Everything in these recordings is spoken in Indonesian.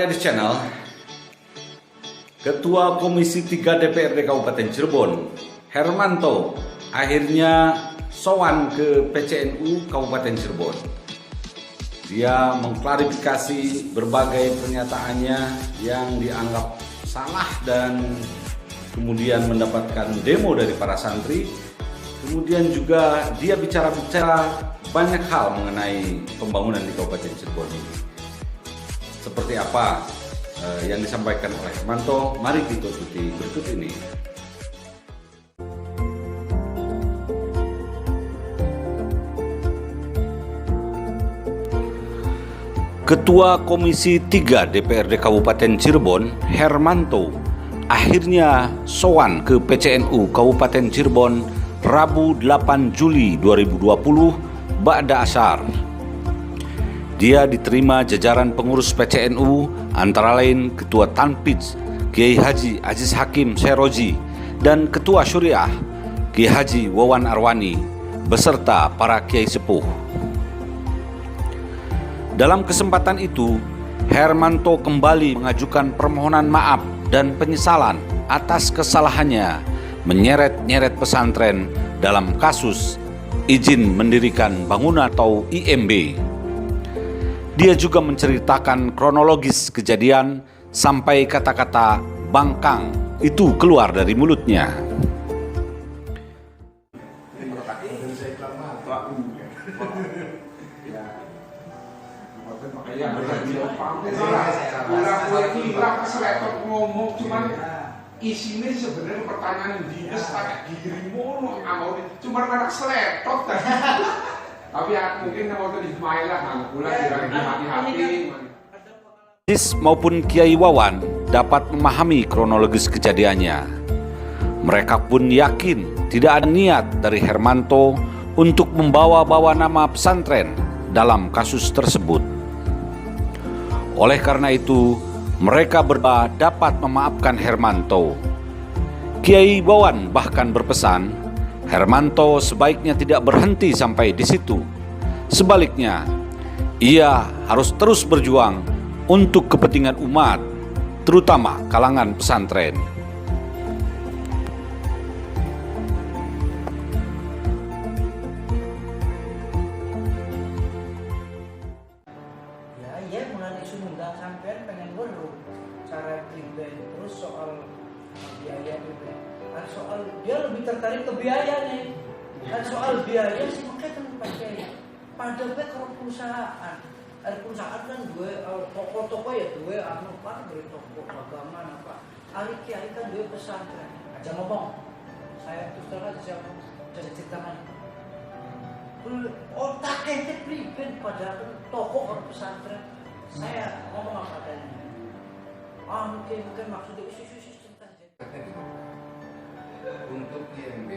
Edis Channel, Ketua Komisi 3 DPRD Kabupaten Cirebon, Hermanto, akhirnya sowan ke PCNU Kabupaten Cirebon. Dia mengklarifikasi berbagai pernyataannya yang dianggap salah dan kemudian mendapatkan demo dari para santri. Kemudian juga dia bicara-bicara banyak hal mengenai pembangunan di Kabupaten Cirebon ini. Seperti apa yang disampaikan oleh Hermanto, mari kita ikuti berikut ini. Ketua Komisi 3 DPRD Kabupaten Cirebon, Hermanto, akhirnya sowan ke PCNU Kabupaten Cirebon Rabu 8 Juli 2020 ba'da asar. Dia diterima jajaran pengurus PCNU antara lain Ketua Tanpij Kiai Haji Aziz Hakim Seroji dan Ketua Syuriah Kiai Haji Wawan Arwani beserta para kiai sepuh. Dalam kesempatan itu, Hermanto kembali mengajukan permohonan maaf dan penyesalan atas kesalahannya menyeret-nyeret pesantren dalam kasus izin mendirikan bangunan atau IMB. Dia juga menceritakan kronologis kejadian sampai kata-kata bangkang itu keluar dari mulutnya. Ngomong cuman isinya sebenarnya pertanyaan yang dia tanya dirimu cuma anak seletot tapi mungkin waktu di Ismail lah pula di hati-hati. Aziz maupun Kiai Wawan dapat memahami kronologis kejadiannya. Mereka pun yakin tidak ada niat dari Hermanto untuk membawa-bawa nama pesantren dalam kasus tersebut. Oleh karena itu, mereka berdua dapat memaafkan Hermanto. Kiai Wawan bahkan berpesan, Hermanto sebaiknya tidak berhenti sampai di situ. Sebaliknya, ia harus terus berjuang untuk kepentingan umat, terutama kalangan pesantren. Ya mulai isu undang sampean pengen weruh cara pribadi terus soal biaya pribadi. Kan soal dia lebih tertarik ke biaya nih. Kan soal biaya sih makanya kan pakai pada kalau perusahaan. Ada perusahaan kan gue toko-toko ya gue apa dari toko agama apa. Hari kiai kan gue pesantren. Aja ngomong. Saya terus terang siapa ceritakan. Otak ente pribadi pada toko atau pesantren. Saya ngomong apa adanya. Mungkin maksudnya isu-isu tentang Untuk IMB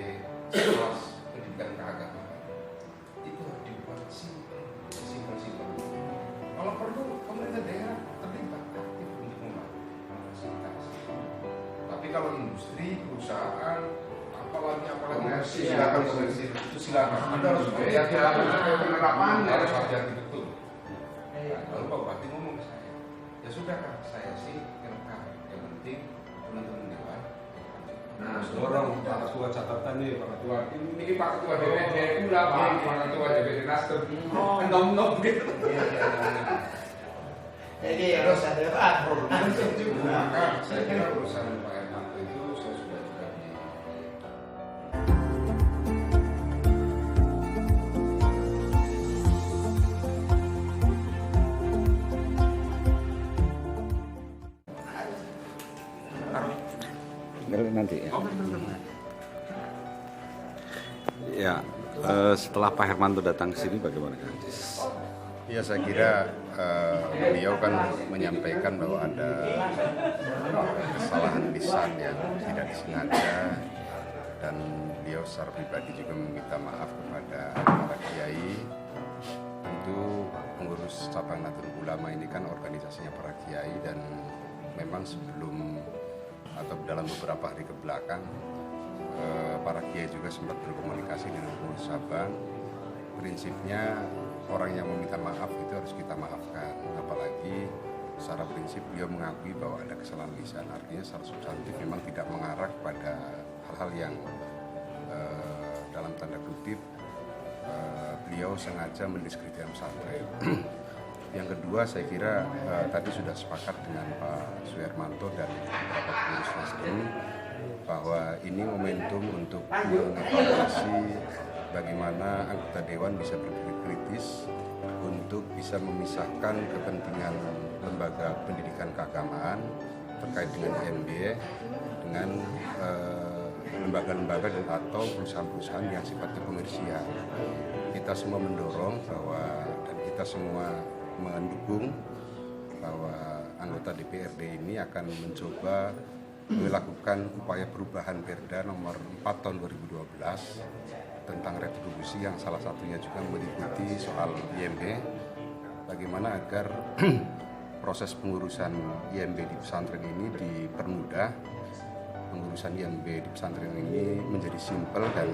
kelas pendidikan keagamaan itu harus dibuat simpel. Kalau perlu pemerintah daerah terlibat aktif untuk membangun fasilitas. Tapi kalau industri, perusahaan, apalagi silakan komersil itu silakan. Anda harus penerapan harus hati-hati betul. Lalu Pak Bupati ngomong ke saya, ya sudah kan saya sih rekam. Yang penting teman-teman dewan. Nah, dorong Pak Ketua catatan nih Pak Ketua. Ini Pak Ketua DPD pula Pak Ketua DPD Nasdem. Nom-nom gitu. jadi harus ada langsung juga. Maka saya kira urusan Pak Hermanto itu saya sudah juga di. Nanti ya. Setelah Pak Hermanto datang ke sini bagaimana Kang Aziz? Ya saya kira beliau kan menyampaikan bahwa ada kesalahan lisan yang tidak disengaja dan beliau secara pribadi juga meminta maaf kepada para kiai. Tentu pengurus cabang Nahdlatul Ulama ini kan organisasinya para kiai dan memang sebelum atau dalam beberapa hari kebelakang para kiai juga sempat berkomunikasi dengan pengurus cabang. Prinsipnya orang yang meminta maaf itu harus kita maafkan, apalagi secara prinsip beliau mengakui bahwa ada kesalahan lisan. Artinya secara substantif memang tidak mengarah pada hal-hal yang dalam tanda kutip beliau sengaja mendiskreditkan pesantren. Yang kedua, saya kira tadi sudah sepakat dengan Pak Suhermanto dan beberapa pengurus Nasdem bahwa ini momentum untuk mengevaluasi bagaimana anggota dewan bisa berpikir kritis untuk bisa memisahkan kepentingan lembaga pendidikan keagamaan terkait dengan IMB dengan lembaga-lembaga dan atau perusahaan-perusahaan yang sifatnya komersial. Kita semua mendorong bahwa dan kita semua mendukung bahwa anggota DPRD ini akan mencoba melakukan upaya perubahan Perda nomor 4 tahun 2012 tentang retribusi yang salah satunya juga meliputi soal IMB, bagaimana agar proses pengurusan IMB di pesantren ini dipermudah, pengurusan IMB di pesantren ini menjadi simpel dan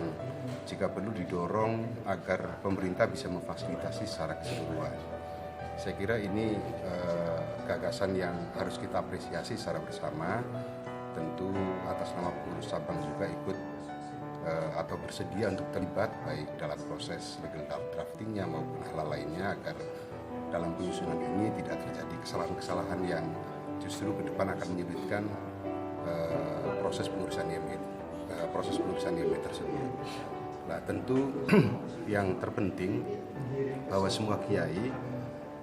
jika perlu didorong agar pemerintah bisa memfasilitasi secara keseluruhan. Saya kira ini gagasan yang harus kita apresiasi secara bersama. Tentu atas nama pengurus cabang juga ikut atau bersedia untuk terlibat baik dalam proses legal draftingnya maupun hal lainnya agar dalam penyusunan ini tidak terjadi kesalahan-kesalahan yang justru ke depan akan menyulitkan proses pengurusan IMB tersebut. Nah, tentu yang terpenting bahwa semua kiai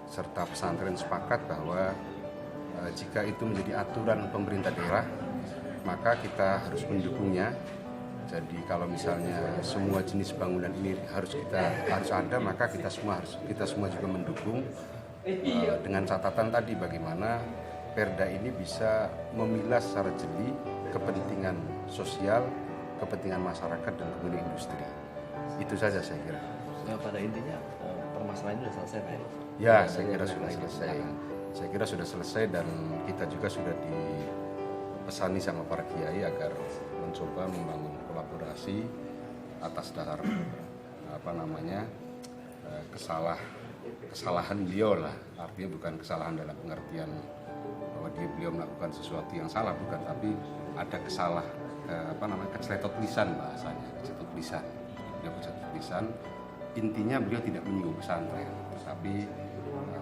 serta pesantren sepakat bahwa jika itu menjadi aturan pemerintah daerah, maka kita harus mendukungnya. Jadi kalau misalnya semua jenis bangunan ini harus ada, maka kita semua juga mendukung dengan catatan tadi bagaimana Perda ini bisa memilah secara jeli kepentingan sosial, kepentingan masyarakat dan kepentingan industri. Itu saja saya kira. Nah, pada intinya permasalahan ini sudah selesai, Pak? Ya, saya kira sudah selesai. Saya kira sudah selesai dan kita juga sudah dipesani sama para kiai agar mencoba membangun kolaborasi atas dasar kesalahan beliau lah. Artinya bukan kesalahan dalam pengertian bahwa beliau melakukan sesuatu yang salah, bukan, tapi ada keceletot lisan bahasanya, keceletot lisan. Intinya beliau tidak menyinggung pesantren, tapi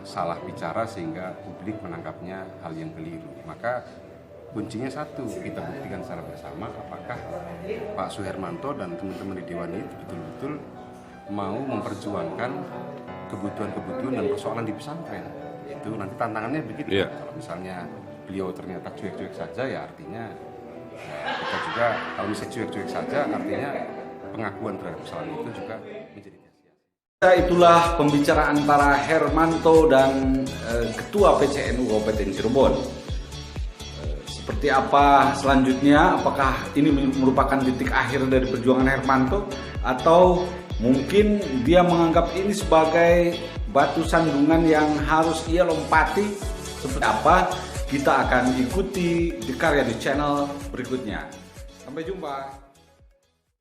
salah bicara sehingga publik menangkapnya hal yang keliru. Maka kuncinya satu, kita buktikan secara bersama apakah Pak Suhermanto dan teman-teman di Dewan ini betul-betul mau memperjuangkan kebutuhan-kebutuhan dan persoalan di pesantren. Itu nanti tantangannya begitu. Yeah. Kalau misalnya beliau ternyata cuek-cuek saja, ya artinya kita juga kalau misalnya cuek-cuek saja, artinya pengakuan terhadap kesalahan itu juga menjadi sia-sia. Itulah pembicaraan antara Hermanto dan Ketua PCNU Kabupaten Cirebon. Seperti apa selanjutnya? Apakah ini merupakan titik akhir dari perjuangan Hermanto atau mungkin dia menganggap ini sebagai batu sandungan yang harus ia lompati? Seperti apa? Kita akan ikuti di karya di channel berikutnya. Sampai jumpa.